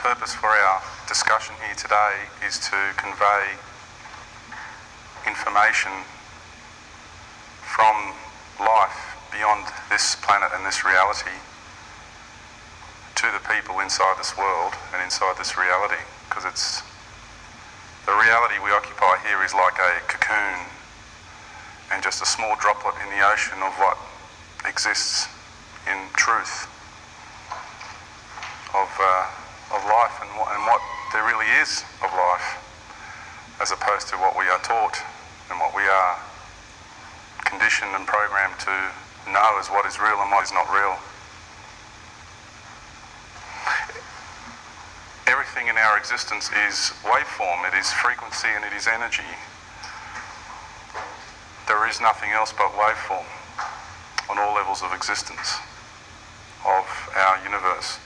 purpose for our discussion here today is to convey information from life beyond this planet and this reality to the people inside this world and inside this reality, because it's the reality we occupy here is like a cocoon and just a small droplet in the ocean of what exists in truth of life and what there really is of life, as opposed to what we are taught and what we are conditioned and programmed to know as what is real and what is not real. Everything in our existence is waveform, it is frequency and it is energy. There is nothing else but waveform on all levels of existence of our universe.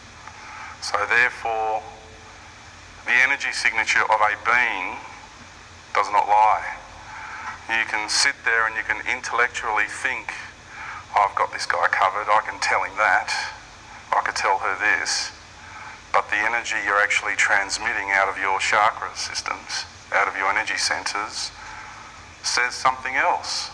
So therefore, the energy signature of a being does not lie. You can sit there and you can intellectually think, oh, I've got this guy covered, I can tell him that, I could tell her this, but the energy you're actually transmitting out of your chakra systems, out of your energy centers, says something else.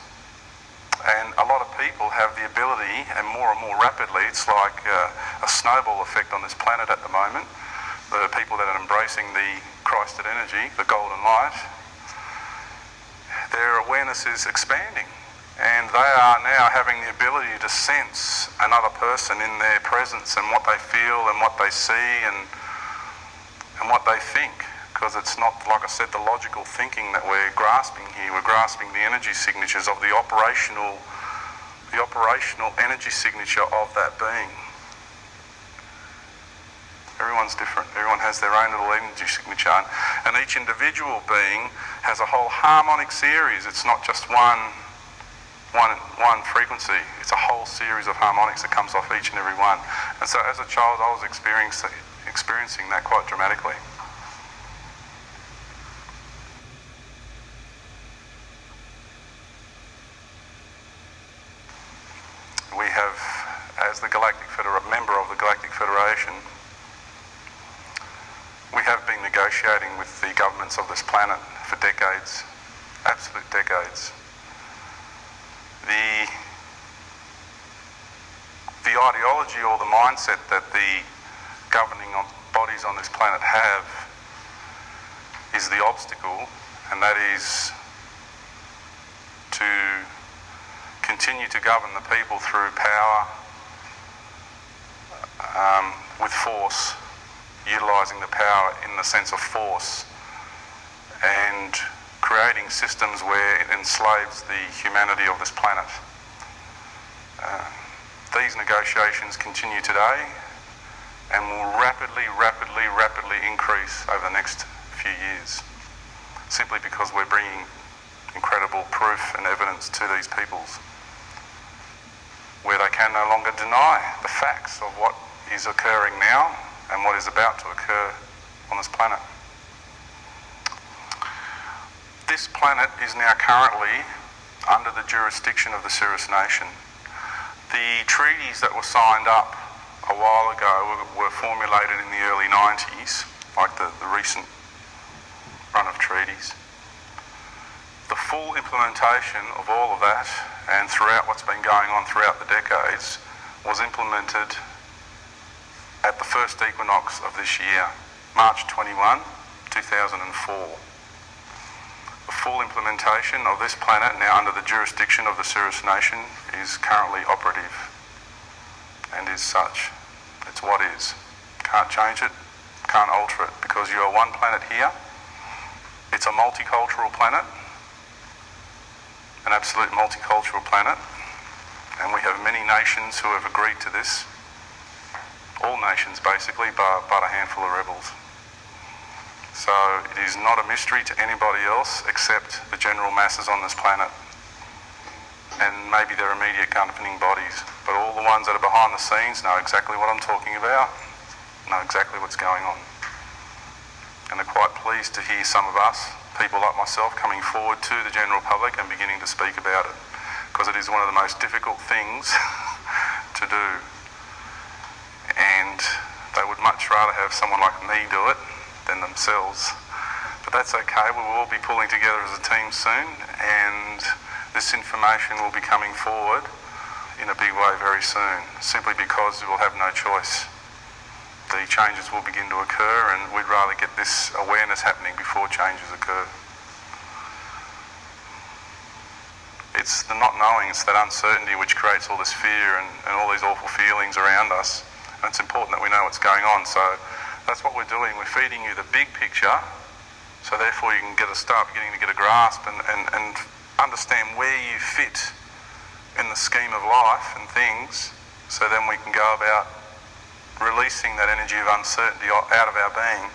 And a lot of people have the ability, and more rapidly, it's like a snowball effect on this planet at the moment. The people that are embracing the Christed energy, the golden light, their awareness is expanding. And they are now having the ability to sense another person in their presence and what they feel and what they see and what they think. Because it's not, like I said, the logical thinking that we're grasping here. We're grasping the energy signatures of the operational energy signature of that being. Everyone's different. Everyone has their own little energy signature, and each individual being has a whole harmonic series. It's not just one frequency. It's a whole series of harmonics that comes off each and every one. And so, as a child, I was experiencing that quite dramatically. We have, as the member of the Galactic Federation, we have been negotiating with the governments of this planet for decades, absolute decades. The ideology or the mindset that the governing bodies on this planet have is the obstacle, and that is to continue to govern the people through power, with force, utilising the power in the sense of force, and creating systems where it enslaves the humanity of this planet. These negotiations continue today and will rapidly increase over the next few years, simply because we're bringing incredible proof and evidence to these peoples, where they can no longer deny the facts of what is occurring now and what is about to occur on this planet. This planet is now currently under the jurisdiction of the Cirrus Nation. The treaties that were signed up a while ago were formulated in the early 90s, like the recent run of treaties. The full implementation of all of that, and throughout what's been going on throughout the decades, was implemented at the first equinox of this year, March 21, 2004. The full implementation of this planet, now under the jurisdiction of the Cirrus Nation, is currently operative and is such. It's what is. Can't change it, can't alter it, because you are one planet here. It's a multicultural planet, an absolute multicultural planet, and we have many nations who have agreed to this. All nations basically, but a handful of rebels. So it is not a mystery to anybody else except the general masses on this planet, and maybe their immediate governing bodies. But all the ones that are behind the scenes know exactly what I'm talking about, know exactly what's going on. And they're quite pleased to hear some of us, people like myself, coming forward to the general public and beginning to speak about it, because it is one of the most difficult things to do. And They would much rather have someone like me do it than themselves. But that's okay, we will all be pulling together as a team soon, and this information will be coming forward in a big way very soon, simply because we will have no choice. The changes will begin to occur, and we'd rather get this awareness happening before changes occur. It's the not knowing, it's that uncertainty which creates all this fear and all these awful feelings around us. And it's important that we know what's going on. So that's what we're doing. We're feeding you the big picture, so therefore you can start beginning to get a grasp and understand where you fit in the scheme of life and things, so then we can go about releasing that energy of uncertainty out of our being,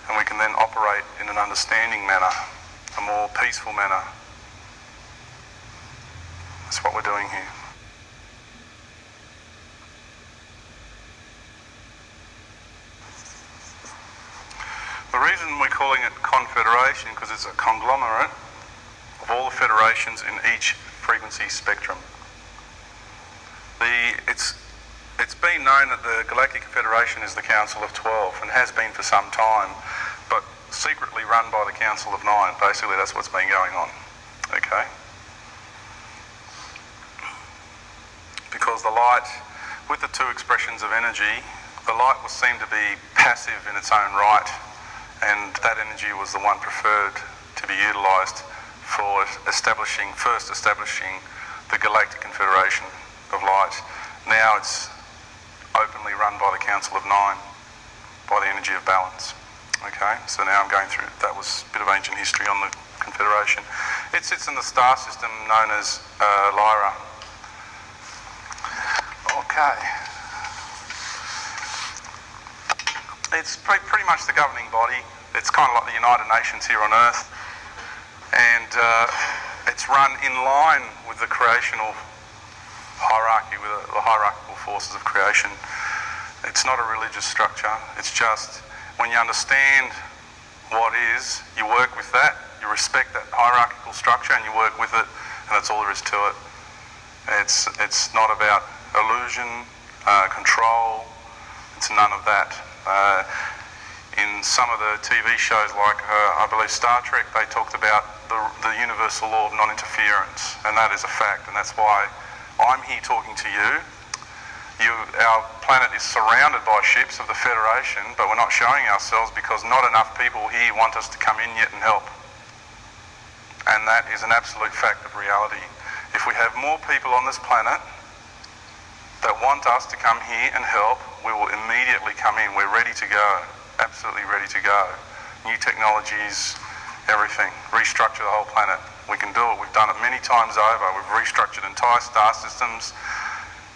and we can then operate in an understanding manner, a more peaceful manner. That's what we're doing here. The reason we're calling it Confederation, because it's a conglomerate of all the federations in each frequency spectrum. It's been known that the Galactic Confederation is the Council of 12, and has been for some time, but secretly run by the Council of 9. Basically, that's what's been going on. Okay? Because the light, with the two expressions of energy, the light was seen to be passive in its own right, and that energy was the one preferred to be utilised for first establishing the Galactic Confederation of Light. Now it's openly run by the Council of 9, by the energy of balance. Okay, so now I'm going through, that was a bit of ancient history on the Confederation. It sits in the star system known as Lyra. Okay. It's pretty much the governing body. It's kind of like the United Nations here on Earth. And it's run in line with the creational hierarchy, with the hierarchical forces of creation. It's not a religious structure. It's just when you understand what is, you work with that, you respect that hierarchical structure and you work with it, and that's all there is to it. It's not about illusion, control. It's none of that. In some of the TV shows, like I believe Star Trek, they talked about the universal law of non-interference, and that is a fact, and that's why I'm here talking to you. Our planet is surrounded by ships of the Federation, but we're not showing ourselves because not enough people here want us to come in yet and help. And that is an absolute fact of reality. If we have more people on this planet that want us to come here and help, we will immediately come in. We're ready to go, absolutely ready to go. New technologies, everything, restructure the whole planet. We can do it. We've done it many times over. We've restructured entire star systems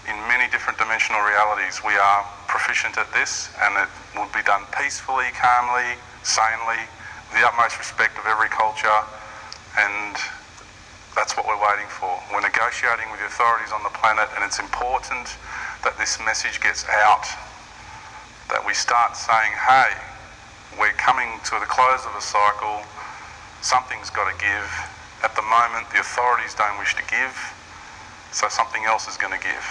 in many different dimensional realities. We are proficient at this, and it will be done peacefully, calmly, sanely, with the utmost respect of every culture, and that's what we're waiting for. We're negotiating with the authorities on the planet, and it's important that this message gets out, that we start saying, hey, we're coming to the close of a cycle, something's got to give. At the moment, the authorities don't wish to give, so something else is going to give.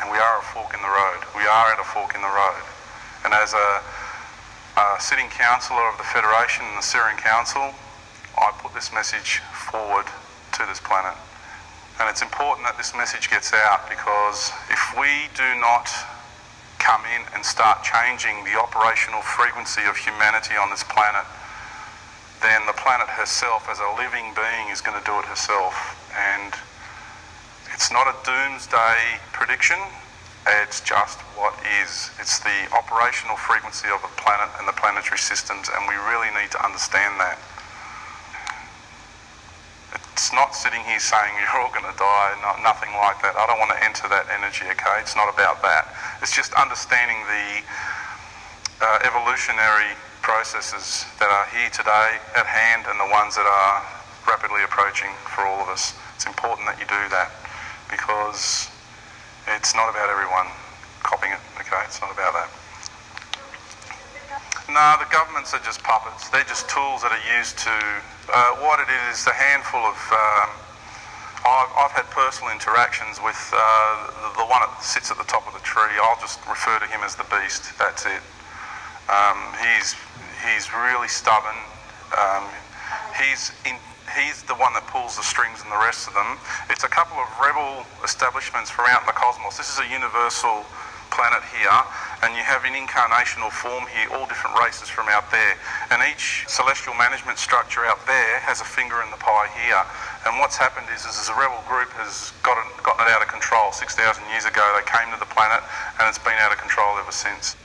And we are a fork in the road. We are at a fork in the road. And as a sitting councillor of the Federation and the Syrian Council, I put this message forward to this planet. And it's important that this message gets out, because if we do not come in and start changing the operational frequency of humanity on this planet, then the planet herself as a living being is going to do it herself. And it's not a doomsday prediction, it's just what is. It's the operational frequency of the planet and the planetary systems, and we really need to understand that. It's not sitting here saying you're all going to die, nothing like that. I don't want to enter that energy, okay? It's not about that. It's just understanding the evolutionary processes that are here today at hand and the ones that are rapidly approaching for all of us. It's important that you do that, because it's not about everyone copying it, okay? It's not about that. No, the governments are just puppets. They're just tools that are used to... what it is a handful of... I've had interpersonal interactions with the one that sits at the top of the tree. I'll just refer to him as the Beast. That's it. He's really stubborn. He's the one that pulls the strings and the rest of them. It's a couple of rebel establishments from out in the cosmos. This is a universal planet here, and you have in incarnational form here all different races from out there, and each celestial management structure out there has a finger in the pie here. And what's happened is a rebel group has gotten it out of control. 6,000 years ago they came to the planet, and it's been out of control ever since.